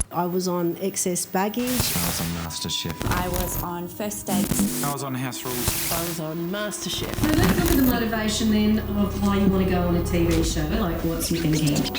I was on excess baggage. I was on MasterChef. I was on First Dates. I was on House Rules. I was on MasterChef. So let's look at the motivation then of why you want to go on a TV show. Like, what's your thinking?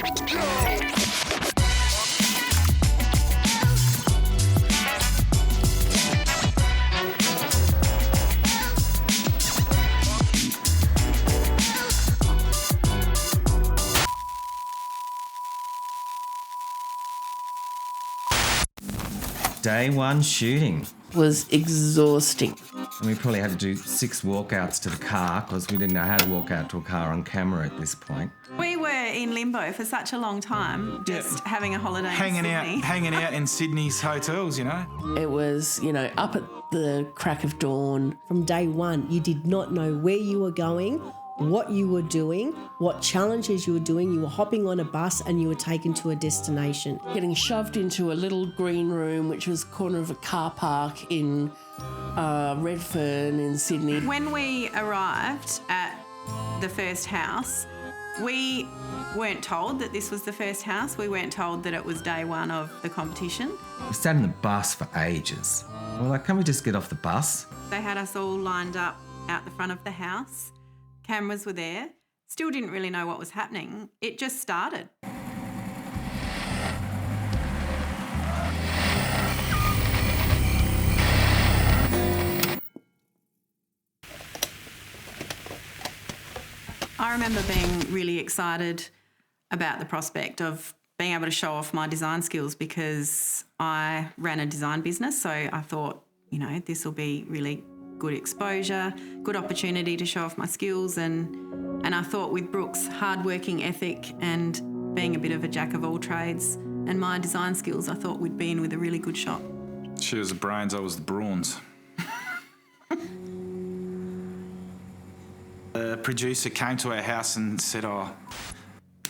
Day one shooting. Was exhausting. And we probably had to do 6 walkouts to the car because we didn't know how to walk out to a car on camera at this point. We were in limbo for such a long time, just having a holiday Hanging in Sydney. hanging out in Sydney's hotels, you know. It was, up at the crack of dawn. From day one, you did not know where you were going, what you were doing, what challenges you were doing. You were hopping on a bus and you were taken to a destination. Getting shoved into a little green room, which was corner of a car park in Redfern in Sydney. When we arrived at the first house, we weren't told that this was the first house. We weren't told that it was day one of the competition. We sat in the bus for ages. We're like, can we just get off the bus? They had us all lined up out the front of the house. Cameras were there. Still didn't really know what was happening. It just started. I remember being really excited about the prospect of being able to show off my design skills because I ran a design business. So I thought, this will be really good exposure, good opportunity to show off my skills. And I thought with Brooke's hard-working ethic and being a bit of a jack of all trades and my design skills, I thought we'd be in with a really good shot. She was the brains, I was the brawns. The producer came to our house and said,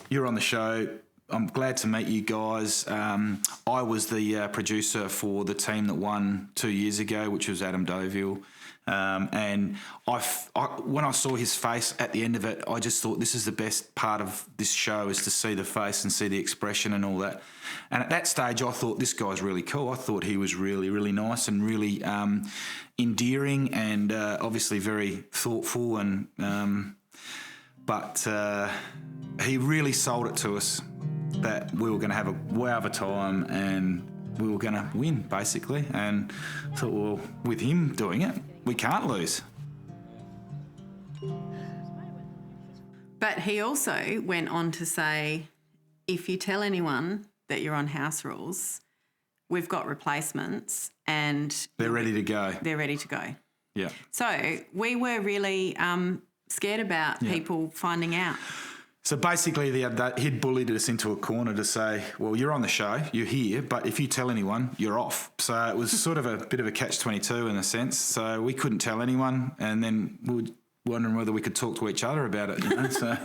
you're on the show. I'm glad to meet you guys. I was the producer for the team that won 2 years ago, which was Adam Deauville. And when I saw his face at the end of it, I just thought this is the best part of this show is to see the face and see the expression and all that. And at that stage, I thought this guy's really cool. I thought he was really, really nice and really endearing and obviously very thoughtful. But he really sold it to us that we were going to have a wow of a time and we were going to win, basically. And I thought, well, with him doing it, we can't lose. But he also went on to say, if you tell anyone that you're on House Rules, we've got replacements and... They're ready to go. They're ready to go. Yeah. So we were really scared about people finding out. So basically, he'd bullied us into a corner to say, well, you're on the show, you're here, but if you tell anyone, you're off. So it was sort of a bit of a catch-22 in a sense. So we couldn't tell anyone, and then we were wondering whether we could talk to each other about it, So.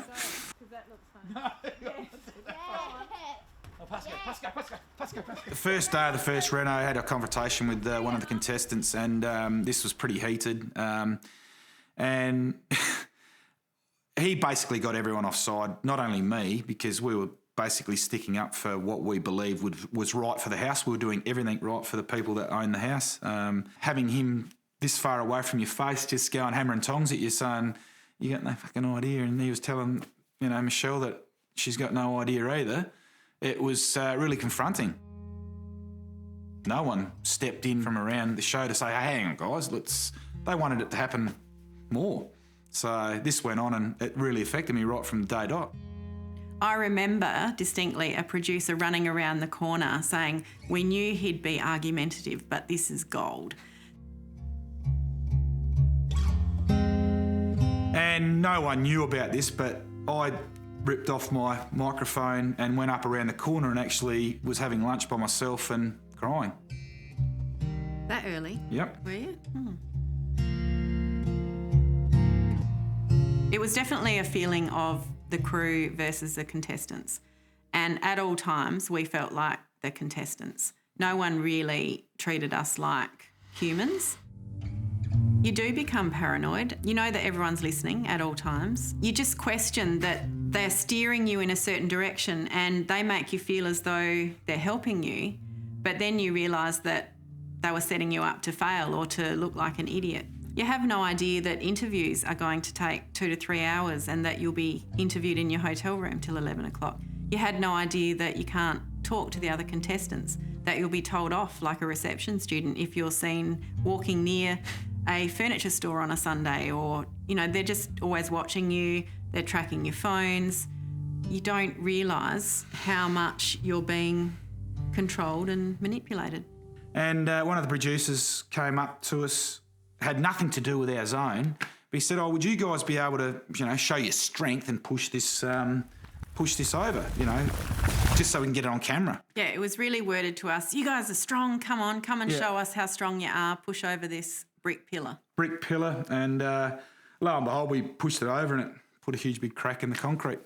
The first day of the first reno, I had a conversation with one of the contestants, and this was pretty heated. And he basically got everyone offside, not only me, because we were basically sticking up for what we believed was right for the house. We were doing everything right for the people that own the house. Having him this far away from your face, just going hammer and tongs at you, saying, you got no fucking idea. And he was telling, Michelle that she's got no idea either. It was really confronting. No one stepped in from around the show to say, hey, hang on, guys, they wanted it to happen more. So this went on and it really affected me right from the day dot. I remember distinctly a producer running around the corner saying, we knew he'd be argumentative, but this is gold. And no one knew about this, but I ripped off my microphone and went up around the corner and actually was having lunch by myself and crying. That early? Yep. Were you? It was definitely a feeling of the crew versus the contestants. And at all times, we felt like the contestants. No one really treated us like humans. You do become paranoid. You know that everyone's listening at all times. You just question that they're steering you in a certain direction and they make you feel as though they're helping you, but then you realise that they were setting you up to fail or to look like an idiot. You have no idea that interviews are going to take 2 to 3 hours and that you'll be interviewed in your hotel room till 11 o'clock. You had no idea that you can't talk to the other contestants, that you'll be told off like a reception student if you're seen walking near a furniture store on a Sunday, or, you know, they're just always watching you, they're tracking your phones. You don't realise how much you're being controlled and manipulated. And one of the producers came up to us, had nothing to do with our zone, but he said, "Oh, would you guys be able to, you know, show your strength and push this over, you know, just so we can get it on camera?" Yeah, it was really worded to us, "You guys are strong, come on, come and show us how strong you are, push over this brick pillar." Brick pillar, and lo and behold, we pushed it over and it put a huge big crack in the concrete.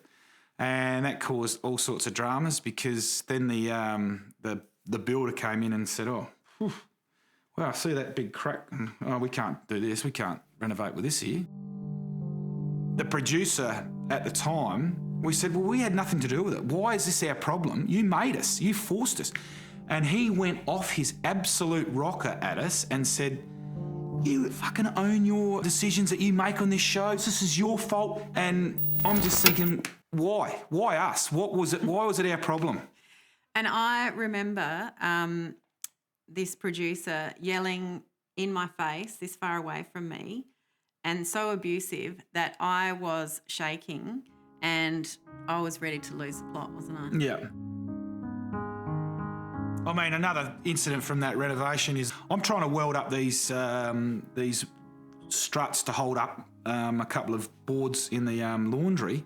And that caused all sorts of dramas, because then the builder came in and said, "Oh, whew, well, I see that big crack. And, oh, we can't do this. We can't renovate with this here." The producer at the time, we said, "Well, we had nothing to do with it. Why is this our problem? You made us. You forced us." And he went off his absolute rocker at us and said, "You fucking own your decisions that you make on this show. This is your fault." And I'm just thinking, why? Why us? What was it? Why was it our problem? And I remember this producer yelling in my face, this far away from me, and so abusive that I was shaking and I was ready to lose the plot, wasn't I? Yeah. I mean, another incident from that renovation is I'm trying to weld up these struts to hold up a couple of boards in the laundry.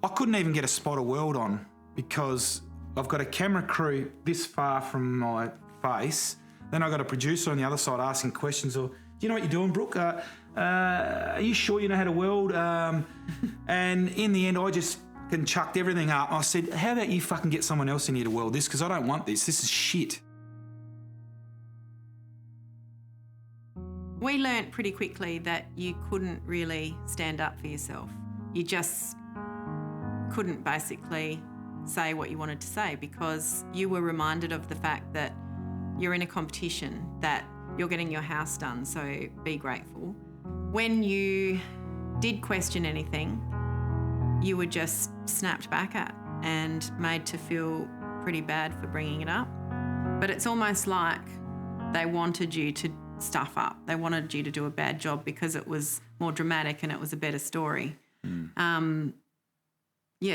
I couldn't even get a spot of weld on because I've got a camera crew this far from my face. Then I've got a producer on the other side asking questions, or, "Do you know what you're doing, Brooke? Are you sure you know how to weld?" And in the end, I just chucked everything up. I said, "How about you fucking get someone else in here to weld this, because I don't want this. This is shit." We learnt pretty quickly that you couldn't really stand up for yourself. You just couldn't basically say what you wanted to say, because you were reminded of the fact that you're in a competition, that you're getting your house done, so be grateful. When you did question anything, you were just snapped back at and made to feel pretty bad for bringing it up. But it's almost like they wanted you to stuff up. They wanted you to do a bad job because it was more dramatic and it was a better story.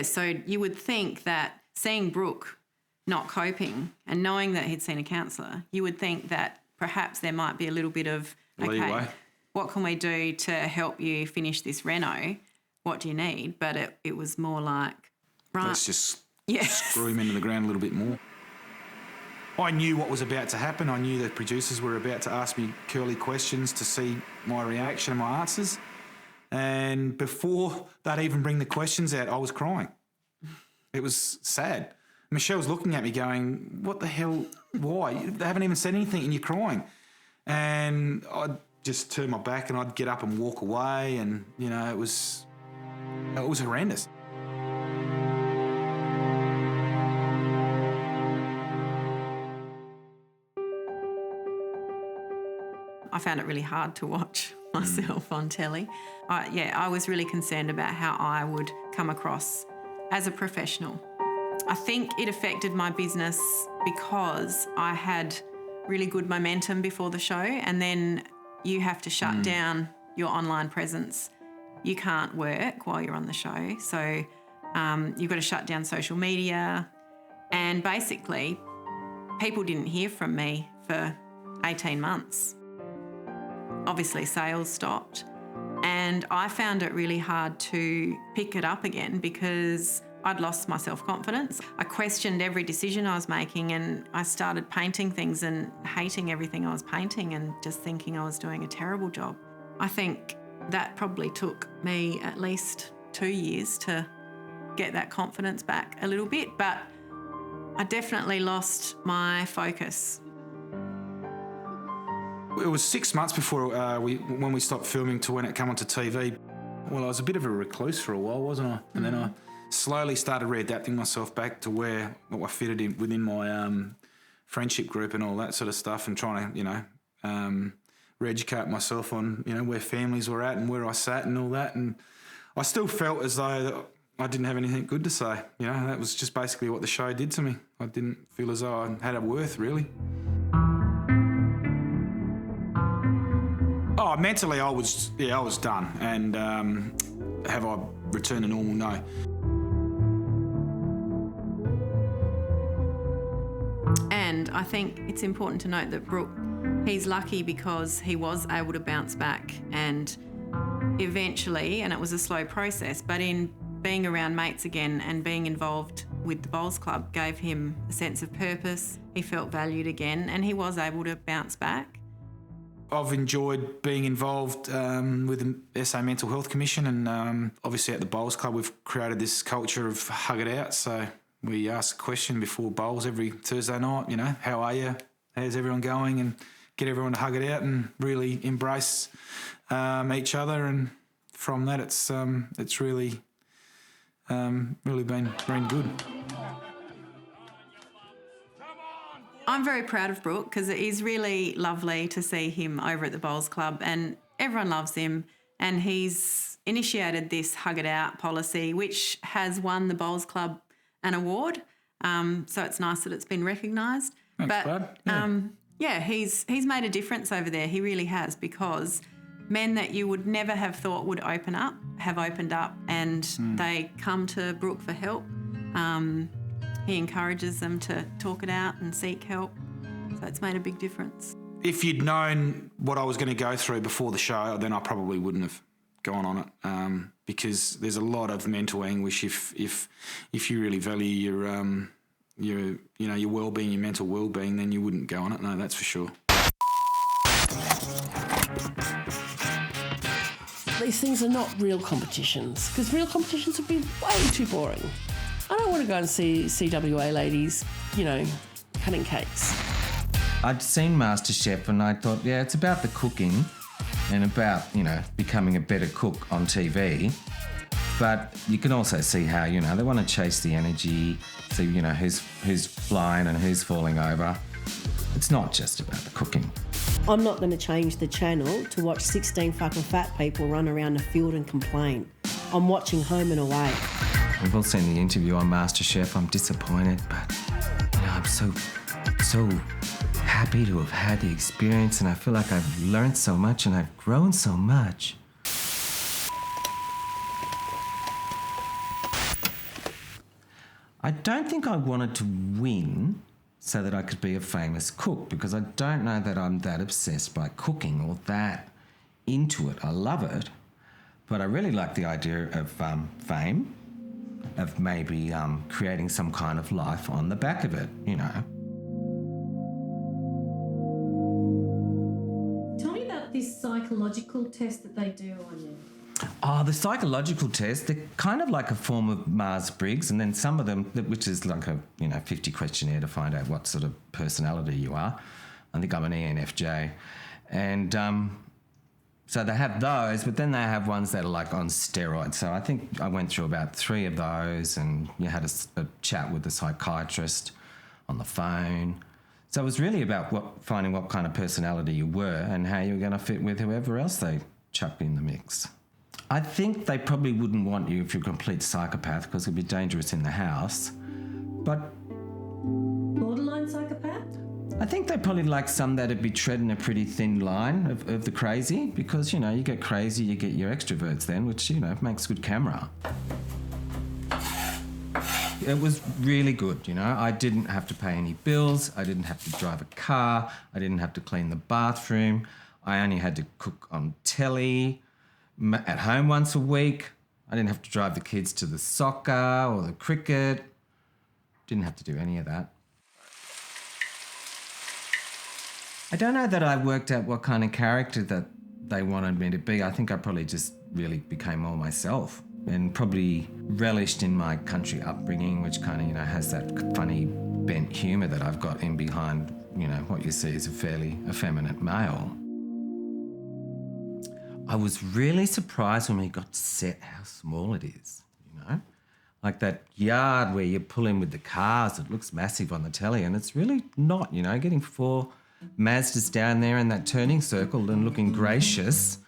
So you would think that seeing Brooke not coping and knowing that he'd seen a counsellor, you would think that perhaps there might be a little bit of, leeway. What can we do to help you finish this reno? What do you need? But it was more like, right. Let's just screw him into the ground a little bit more. I knew what was about to happen. I knew that producers were about to ask me curly questions to see my reaction and my answers. And before they'd even bring the questions out, I was crying. It was sad. Michelle's looking at me going, "What the hell? Why? They haven't even said anything and you're crying." And I'd just turn my back and I'd get up and walk away, and, you know, it was horrendous. I found it really hard to watch myself on telly. I was really concerned about how I would come across as a professional. I think it affected my business because I had really good momentum before the show, and then you have to shut down your online presence. You can't work while you're on the show, so you've got to shut down social media. And basically, people didn't hear from me for 18 months. Obviously, sales stopped, and I found it really hard to pick it up again because I'd lost my self-confidence. I questioned every decision I was making, and I started painting things and hating everything I was painting and just thinking I was doing a terrible job. I think that probably took me at least 2 years to get that confidence back a little bit, but I definitely lost my focus. It was 6 months before when we stopped filming to when it came onto TV. Well, I was a bit of a recluse for a while, wasn't I? And then I slowly started readapting myself back to where I fitted in within my friendship group and all that sort of stuff, and trying to, re-educate myself on, where families were at and where I sat and all that. And I still felt as though I didn't have anything good to say. That was just basically what the show did to me. I didn't feel as though I had a worth, really. Oh, mentally I was done. And have I returned to normal? No. And I think it's important to note that Brooke, he's lucky because he was able to bounce back, and eventually, and it was a slow process, but in being around mates again and being involved with the Bowls Club gave him a sense of purpose. He felt valued again, and he was able to bounce back. I've enjoyed being involved with the SA Mental Health Commission, and obviously at the Bowls Club we've created this culture of hug it out. So we ask a question before bowls every Thursday night, how are you? How's everyone going? And get everyone to hug it out and really embrace each other. And from that, it's really been good. I'm very proud of Brooke because it is really lovely to see him over at the Bowls Club, and everyone loves him, and he's initiated this Hug It Out policy, which has won the Bowls Club an award. So it's nice that it's been recognised. Thanks, bud. Yeah, he's made a difference over there. He really has, because men that you would never have thought would open up have opened up, and they come to Brooke for help. He encourages them to talk it out and seek help. So it's made a big difference. If you'd known what I was going to go through before the show, then I probably wouldn't have gone on it, because there's a lot of mental anguish if you really value your well-being, your mental well-being, then you wouldn't go on it. No, that's for sure. These things are not real competitions, because real competitions would be way too boring. I don't want to go and see CWA ladies, cutting cakes. I'd seen MasterChef and I thought, yeah, it's about the cooking and about, becoming a better cook on TV. But you can also see how, they want to chase the energy, see, who's flying and who's falling over. It's not just about the cooking. I'm not going to change the channel to watch 16 fucking fat people run around the field and complain. I'm watching Home and Away. We've all seen the interview on MasterChef. I'm disappointed, but I'm so happy to have had the experience, and I feel like I've learned so much and I've grown so much. I don't think I wanted to win so that I could be a famous cook, because I don't know that I'm that obsessed by cooking or that into it. I love it, but I really like the idea of fame, of maybe creating some kind of life on the back of it, Tell me about this psychological test that they do on you. Oh, the psychological test, they're kind of like a form of Myers-Briggs, and then some of them, which is like a 50 questionnaire to find out what sort of personality you are. I think I'm an ENFJ. And so they have those, but then they have ones that are like on steroids. So I think I went through about 3 of those, and you had a chat with the psychiatrist on the phone. So it was really about finding what kind of personality you were and how you were going to fit with whoever else they chucked in the mix. I think they probably wouldn't want you if you're a complete psychopath, because it'd be dangerous in the house. But Borderline psychopath? I think they probably like some that'd be treading a pretty thin line of the crazy, because, you get crazy, you get your extroverts then, which, makes good camera. It was really good, I didn't have to pay any bills, I didn't have to drive a car, I didn't have to clean the bathroom, I only had to cook on telly, at home once a week. I didn't have to drive the kids to the soccer or the cricket. Didn't have to do any of that. I don't know that I worked out what kind of character that they wanted me to be. I think I probably just really became more myself and probably relished in my country upbringing, which kind of, you know, has that funny bent humour that I've got in behind, you know, what you see as a fairly effeminate male. I was really surprised when we got set how small it is, you know? Like that yard where you pull in with the cars, it looks massive on the telly and it's really not, you know, getting 4 Mazdas down there in that turning circle and looking gracious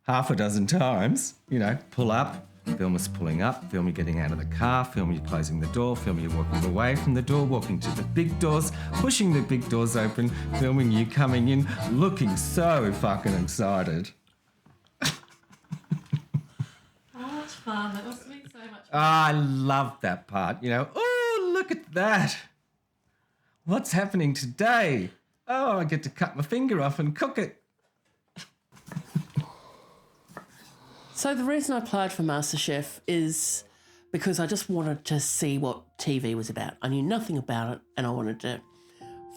half a dozen times, you know, pull up, film us pulling up, film you getting out of the car, film you closing the door, film you walking away from the door, walking to the big doors, pushing the big doors open, filming you coming in, looking so fucking excited. Fun. That must have been so much fun. I love that part, you know. Oh, look at that. What's happening today? Oh, I get to cut my finger off and cook it. So the reason I applied for MasterChef is because I just wanted to see what TV was about. I knew nothing about it and I wanted to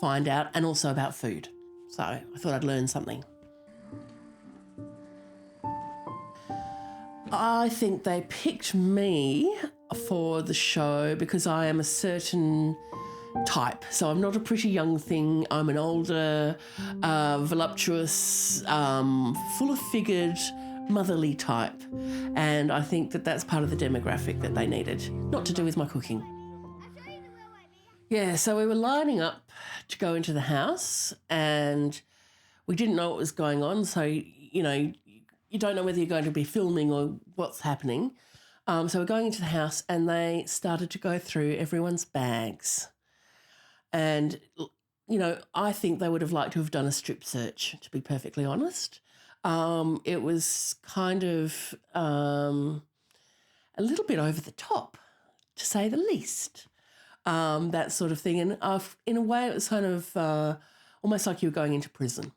find out, and also about food. So I thought I'd learn something. I think they picked me for the show because I am a certain type. So I'm not a pretty young thing. I'm an older, voluptuous, full-of-figured, motherly type. And I think that that's part of the demographic that they needed. Not to do with my cooking. Yeah, so we were lining up to go into the house and we didn't know what was going on. So, you know, you don't know whether you're going to be filming or what's happening. So we're going into the house and they started to go through everyone's bags. And, you know, I think they would have liked to have done a strip search, to be perfectly honest. It was kind of a little bit over the top, to say the least, that sort of thing. And in a way it was kind of almost like you were going into prison.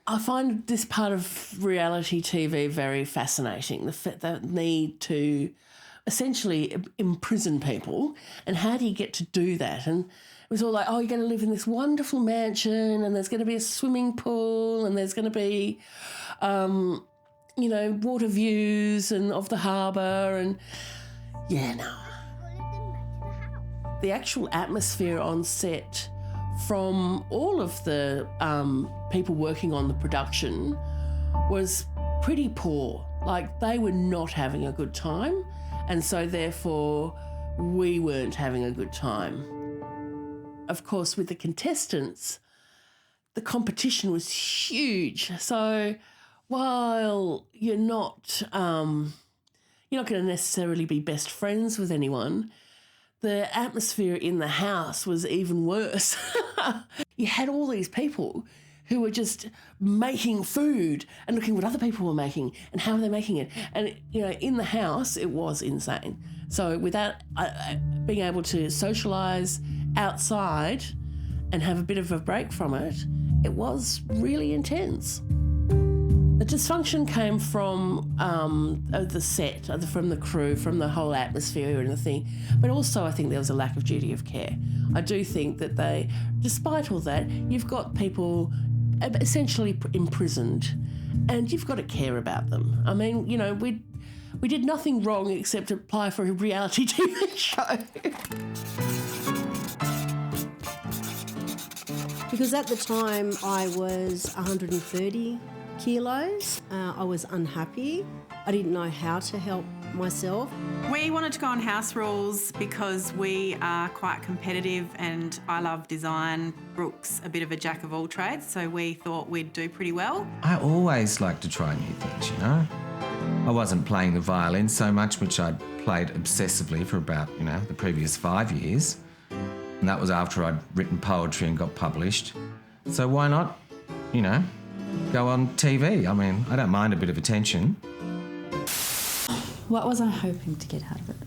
I find this part of reality TV very fascinating, the need to essentially imprison people, and how do you get to do that? And it was all like, oh, you're going to live in this wonderful mansion and there's going to be a swimming pool and there's going to be, you know, water views and of the harbour and, yeah, no. The actual atmosphere on set from all of the people working on the production was pretty poor. Like, they were not having a good time, and so therefore we weren't having a good time. Of course, with the contestants, the competition was huge. So while you're not going to necessarily be best friends with anyone, the atmosphere in the house was even worse. You had all these people who were just making food and looking what other people were making and how they're making it. And, you know, in the house, it was insane. So without being able to socialise outside and have a bit of a break from it, it was really intense. The dysfunction came from the set, from the crew, from the whole atmosphere and the thing. But also I think there was a lack of duty of care. I do think that they, despite all that, you've got people essentially imprisoned and you've got to care about them. I mean, you know, we did nothing wrong except apply for a reality TV show. Because at the time I was 130 kilos. I was unhappy. I didn't know how to help myself. We wanted to go on House Rules because we are quite competitive and I love design. Brooke's a bit of a jack of all trades, so we thought we'd do pretty well. I always like to try new things, you know. I wasn't playing the violin so much, which I'd played obsessively for about, you know, the previous 5 years. And that was after I'd written poetry and got published. So why not, you know, go on TV? I mean, I don't mind a bit of attention. What was I hoping to get out of it?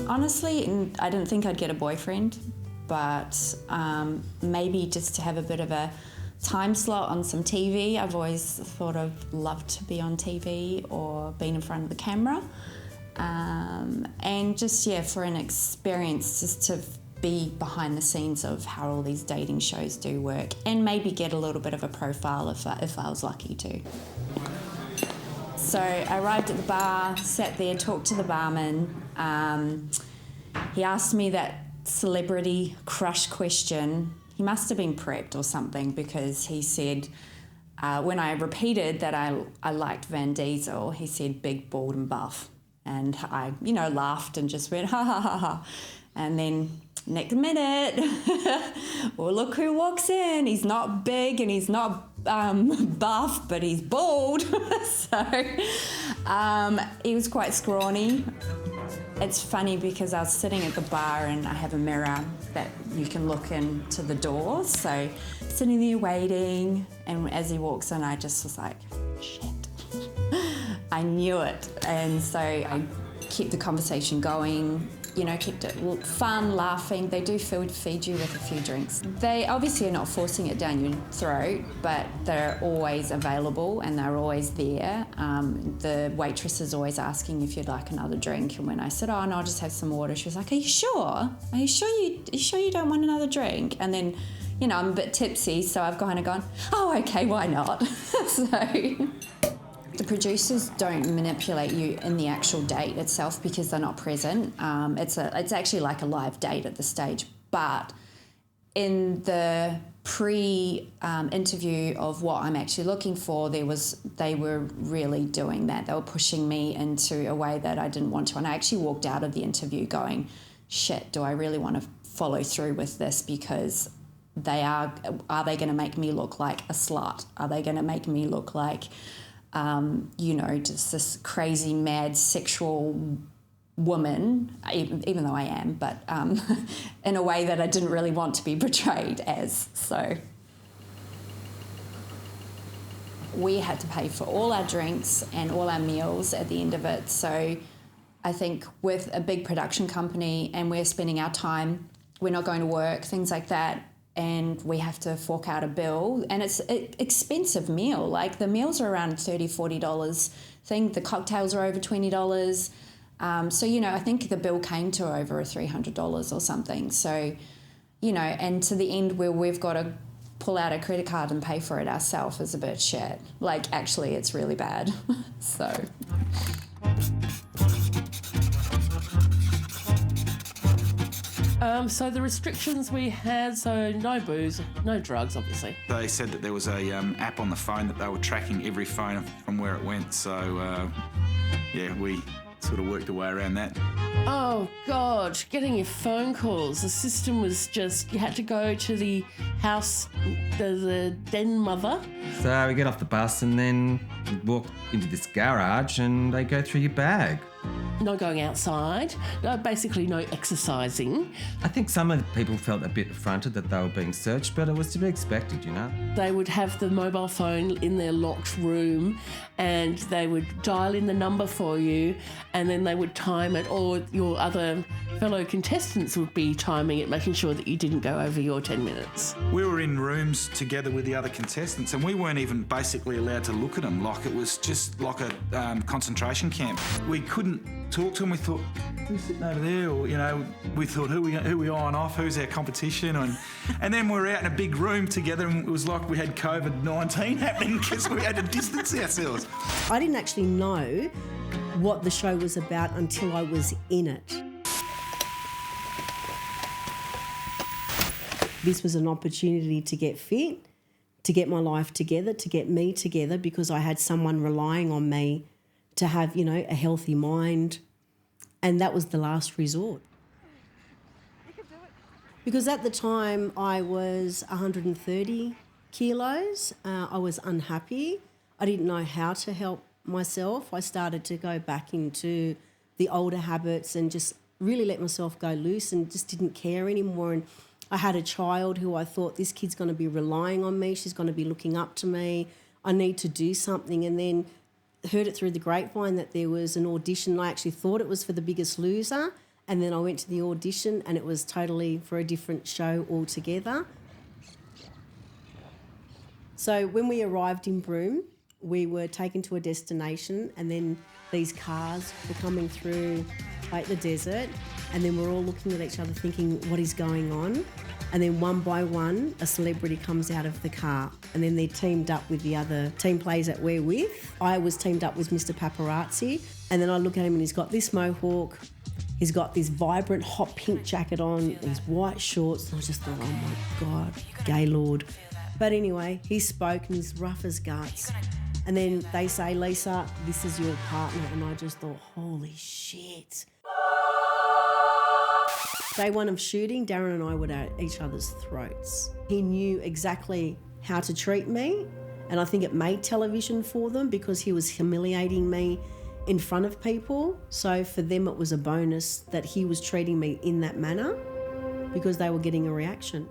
Honestly, I didn't think I'd get a boyfriend, but maybe just to have a bit of a time slot on some TV. I've always thought I've loved to be on TV or being in front of the camera. And just, for an experience just to be behind the scenes of how all these dating shows do work, and maybe get a little bit of a profile if I was lucky to. So I arrived at the bar, sat there, talked to the barman. He asked me that celebrity crush question. He must have been prepped or something, because he said, when I repeated that I liked Vin Diesel, he said big, bald and buff. And I, laughed and just went, ha, ha, ha, ha. And then next minute, well, look who walks in. He's not big and he's not buff, but he's bald. So he was quite scrawny. It's funny because I was sitting at the bar and I have a mirror that you can look into the door. So sitting there waiting, and as he walks in, I just was like, shit. I knew it. And so I kept the conversation going, kept it fun, laughing. They do feed you with a few drinks. They obviously are not forcing it down your throat, but they're always available and they're always there. The waitress is always asking if you'd like another drink. And when I said, oh, no, I'll just have some water, she was like, are you sure? Are you sure you don't want another drink? And then, I'm a bit tipsy, so I've kind of gone, oh, okay, why not? So the producers don't manipulate you in the actual date itself because they're not present. It's actually like a live date at the stage. But in the pre-interview of what I'm actually looking for, they were really doing that. They were pushing me into a way that I didn't want to. And I actually walked out of the interview going, shit, do I really want to follow through with this? Because are they going to make me look like a slut? Are they going to make me look like just this crazy, mad, sexual woman, even though I am, but in a way that I didn't really want to be portrayed as. So we had to pay for all our drinks and all our meals at the end of it. So I think with a big production company and we're spending our time, we're not going to work, things like that, and we have to fork out a bill, and it's an expensive meal. Like the meals are around $30, $40. I think the cocktails are over $20. So, I think the bill came to over $300 or something. So, and to the end where we've got to pull out a credit card and pay for it ourselves is a bit shit. Like, actually, it's really bad. So... So the restrictions we had, so no booze, no drugs, obviously. They said that there was a app on the phone that they were tracking every phone from where it went. So, we sort of worked our way around that. Oh, God, getting your phone calls. The system was just, you had to go to the house, the den mother. So we get off the bus and then walk into this garage and they go through your bag. No going outside, basically no exercising. I think some of the people felt a bit affronted that they were being searched, but it was to be expected, They would have the mobile phone in their locked room and they would dial in the number for you and then they would time it, or your other fellow contestants would be timing it, making sure that you didn't go over your 10 minutes. We were in rooms together with the other contestants and we weren't even basically allowed to look at them. Like it was just like a concentration camp. We couldn't talk to them. We thought, who's sitting over there? Or, we thought, who we on off? Who's our competition? And then we were out in a big room together and it was like we had COVID-19 happening because we had to distance ourselves. I didn't actually know what the show was about until I was in it. This was an opportunity to get fit, to get my life together, to get me together, because I had someone relying on me to have, a healthy mind. And that was the last resort. Because at the time I was 130 kilos. I was unhappy. I didn't know how to help myself. I started to go back into the older habits and just really let myself go loose and just didn't care anymore. And I had a child who I thought, this kid's going to be relying on me. She's going to be looking up to me. I need to do something. And then heard it through the grapevine that there was an audition. I actually thought it was for The Biggest Loser. And then I went to the audition and it was totally for a different show altogether. So when we arrived in Broome, we were taken to a destination and then these cars were coming through like the desert, and then we're all looking at each other thinking, what is going on? And then one by one, a celebrity comes out of the car, and then they're teamed up with the other team players that we're with. I was teamed up with Mr. Paparazzi, and then I look at him and he's got this mohawk, he's got this vibrant hot pink jacket on, these white shorts, and I just thought, oh my God, Gaylord. But anyway, he spoke and he's rough as guts. And then they say, Lisa, this is your partner. And I just thought, holy shit. Day one of shooting, Darren and I were at each other's throats. He knew exactly how to treat me, and I think it made television for them because he was humiliating me in front of people. So for them, it was a bonus that he was treating me in that manner because they were getting a reaction.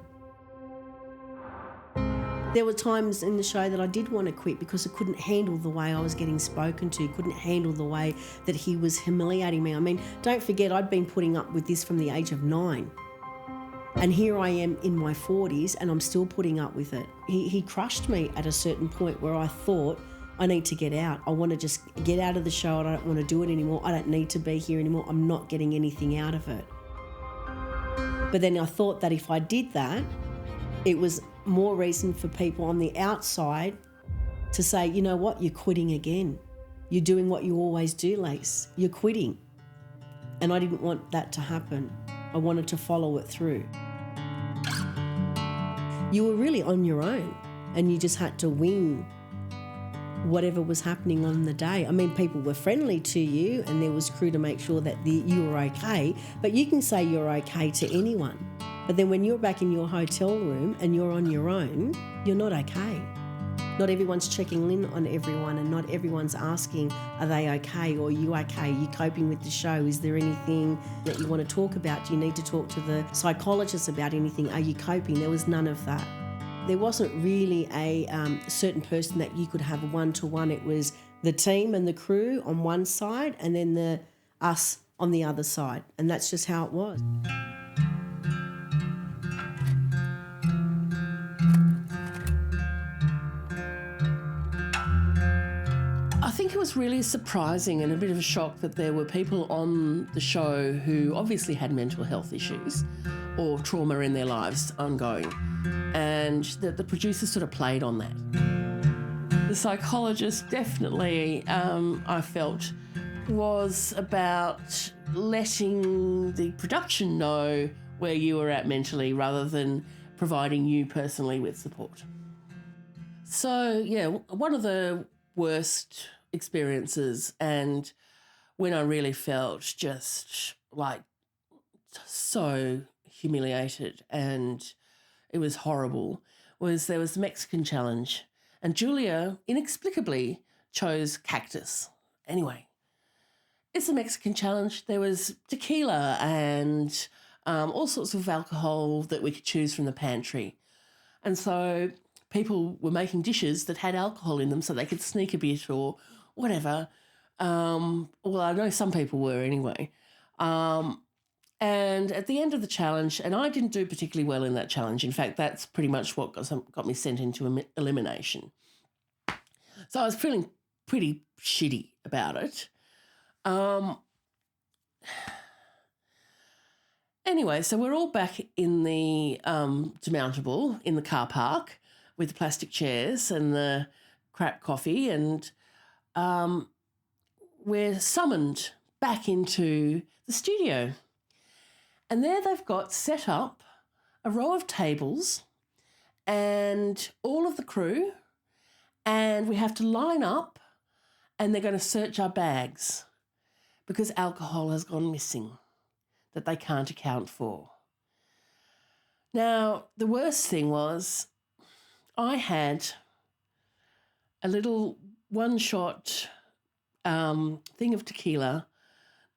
There were times in the show that I did want to quit because I couldn't handle the way I was getting spoken to, couldn't handle the way that he was humiliating me. I mean, don't forget, I'd been putting up with this from the age of 9. And here I am in my 40s and I'm still putting up with it. He crushed me at a certain point where I thought, I need to get out. I want to just get out of the show. I don't want to do it anymore. I don't need to be here anymore. I'm not getting anything out of it. But then I thought that if I did that, it was more reason for people on the outside to say, you know what, you're quitting again. You're doing what you always do, Lace. You're quitting. And I didn't want that to happen. I wanted to follow it through. You were really on your own and you just had to wing whatever was happening on the day. I mean, people were friendly to you and there was crew to make sure that you were okay, but you can say you're okay to anyone. But then when you're back in your hotel room and you're on your own, you're not okay. Not everyone's checking in on everyone and not everyone's asking, are they okay or are you okay? Are you coping with the show? Is there anything that you want to talk about? Do you need to talk to the psychologist about anything? Are you coping? There was none of that. There wasn't really a certain person that you could have one-to-one. It was the team and the crew on one side and then us on the other side. And that's just how it was. I think it was really surprising and a bit of a shock that there were people on the show who obviously had mental health issues or trauma in their lives ongoing, and that the producers sort of played on that. The psychologist definitely, I felt, was about letting the production know where you were at mentally rather than providing you personally with support. So, yeah, one of the worst experiences, and when I really felt just like so humiliated and it was horrible, was there was the Mexican challenge, and Julia inexplicably chose cactus. Anyway, it's the Mexican challenge. There was tequila and all sorts of alcohol that we could choose from the pantry. And so people were making dishes that had alcohol in them so they could sneak a bit or whatever. Well, I know some people were anyway. And at the end of the challenge, and I didn't do particularly well in that challenge. In fact, that's pretty much what got me sent into elimination. So I was feeling pretty shitty about it. Anyway, so we're all back in the demountable in the car park with the plastic chairs and the crap coffee, and we're summoned back into the studio. And there they've got set up a row of tables and all of the crew, and we have to line up and they're going to search our bags because alcohol has gone missing that they can't account for. Now, the worst thing was I had a little one-shot thing of tequila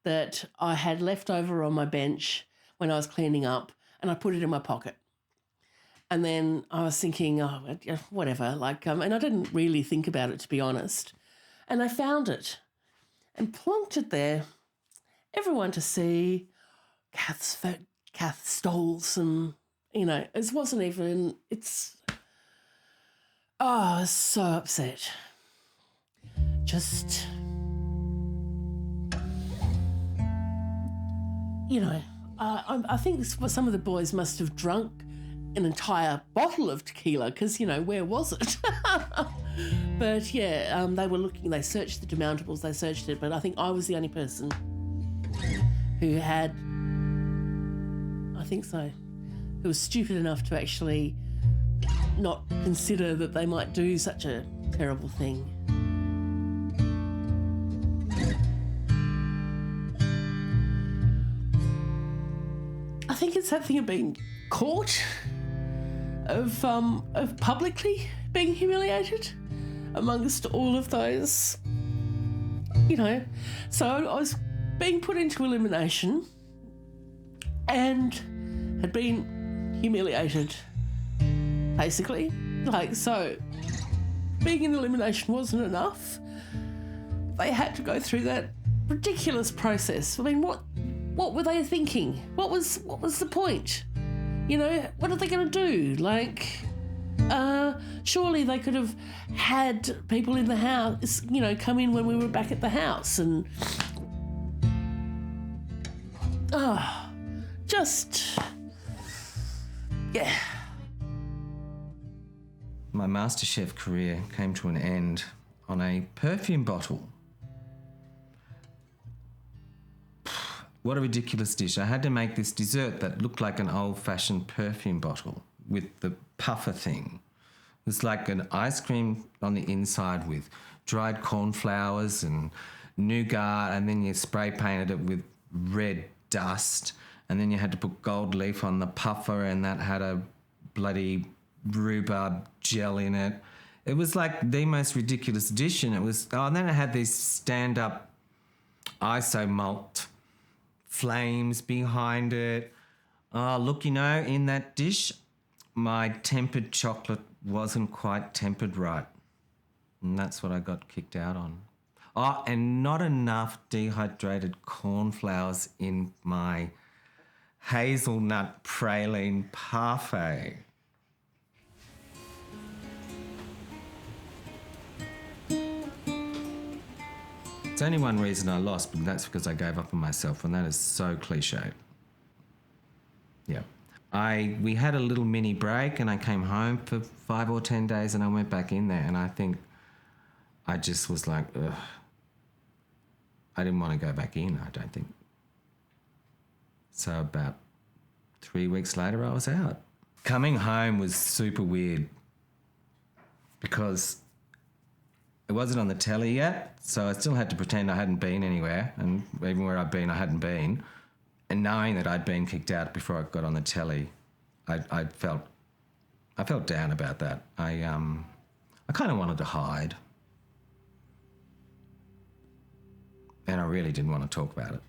that I had left over on my bench when I was cleaning up, and I put it in my pocket. And then I was thinking, oh, whatever, and I didn't really think about it, to be honest. And I found it and plonked it there, everyone to see. Kath stole some, it wasn't even, I was so upset. Just you know, I think some of the boys must have drunk an entire bottle of tequila because, you know, where was it? But yeah, they were looking, they searched the demountables, they searched it, but I think I was the only person who had, I think so, who was stupid enough to actually not consider that they might do such a terrible thing. I think it's that thing of being caught, of publicly being humiliated amongst all of those, you know. So I was being put into elimination and had been humiliated, basically. Like, so being in elimination wasn't enough. They had to go through that ridiculous process. I mean, what were they thinking? What was the point? You know, what are they going to do? Like, surely they could have had people in the house, you know, come in when we were back at the house and... just... yeah. My MasterChef career came to an end on a perfume bottle. What a ridiculous dish. I had to make this dessert that looked like an old-fashioned perfume bottle with the puffer thing. It was like an ice cream on the inside with dried cornflowers and nougat, and then you spray painted it with red dust, and then you had to put gold leaf on the puffer, and that had a bloody rhubarb gel in it. It was like the most ridiculous dish, and it was... Oh, and then it had these stand-up isomalt flames behind it. Oh, look, you know, in that dish, my tempered chocolate wasn't quite tempered right. And that's what I got kicked out on. Oh, and not enough dehydrated cornflowers in my hazelnut praline parfait. It's only one reason I lost, but that's because I gave up on myself, and that is so cliche. Yeah. We had a little mini break, and I came home for 5 or 10 days, and I went back in there, and I think I just was like, ugh. I didn't want to go back in, I don't think. So about 3 weeks later, I was out. Coming home was super weird because it wasn't on the telly yet, so I still had to pretend I hadn't been anywhere, and even where I'd been, I hadn't been. And knowing that I'd been kicked out before I got on the telly, I felt down about that. I kind of wanted to hide, and I really didn't want to talk about it.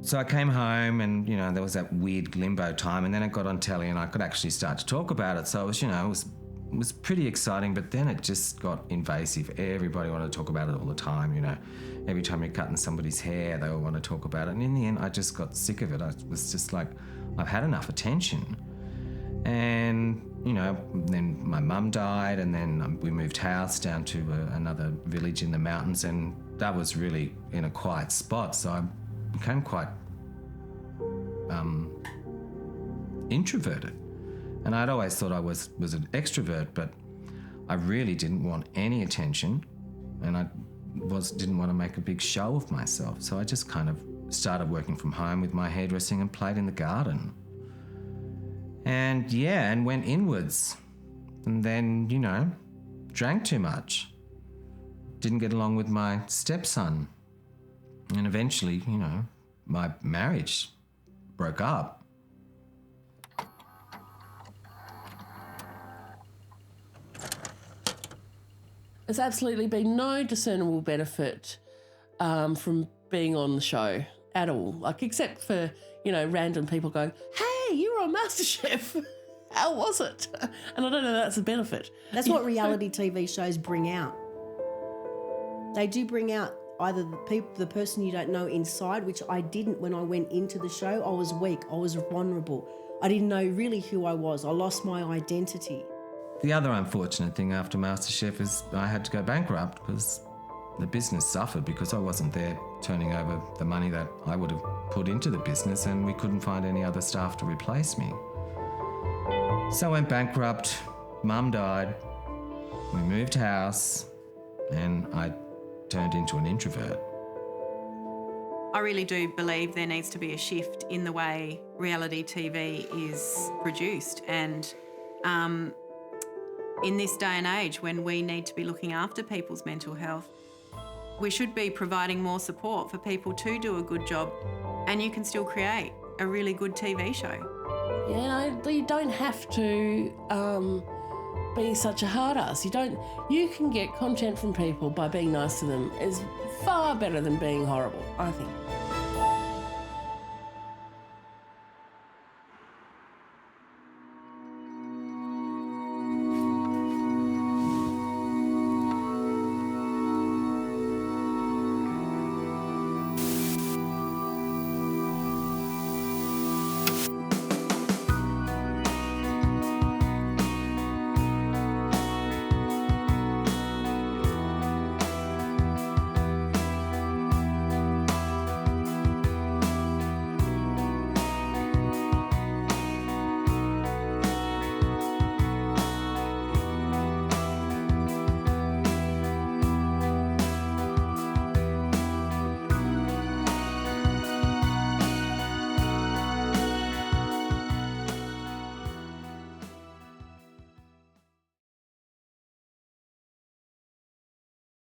So I came home, and you know there was that weird limbo time, and then it got on telly, and I could actually start to talk about it. So it was, you know, it was pretty exciting, but then it just got invasive. Everybody wanted to talk about it all the time, you know. Every time you're cutting somebody's hair, they all want to talk about it. And in the end, I just got sick of it. I was just like, I've had enough attention. And, you know, then my mum died, and then we moved house down to another village in the mountains, and that was really in a quiet spot. So I became quite introverted. And I'd always thought I was an extrovert, but I really didn't want any attention, and I didn't want to make a big show of myself. So I just kind of started working from home with my hairdressing and played in the garden. And yeah, and went inwards. And then, you know, drank too much. Didn't get along with my stepson. And eventually, you know, my marriage broke up. There's absolutely been no discernible benefit from being on the show at all, like except for, you know, random people going, "Hey, you were on MasterChef. How was it?" And I don't know that's a benefit. That's what reality TV shows bring out. They do bring out either the person you don't know inside, which I didn't when I went into the show. I was weak. I was vulnerable. I didn't know really who I was. I lost my identity. The other unfortunate thing after MasterChef is I had to go bankrupt because the business suffered because I wasn't there turning over the money that I would have put into the business, and we couldn't find any other staff to replace me. So I went bankrupt, Mum died, we moved house, and I turned into an introvert. I really do believe there needs to be a shift in the way reality TV is produced, and in this day and age when we need to be looking after people's mental health, we should be providing more support for people to do a good job, and you can still create a really good TV show. Yeah, you don't have to be such a hard ass. You can get content from people by being nice to them. Is far better than being horrible, I think.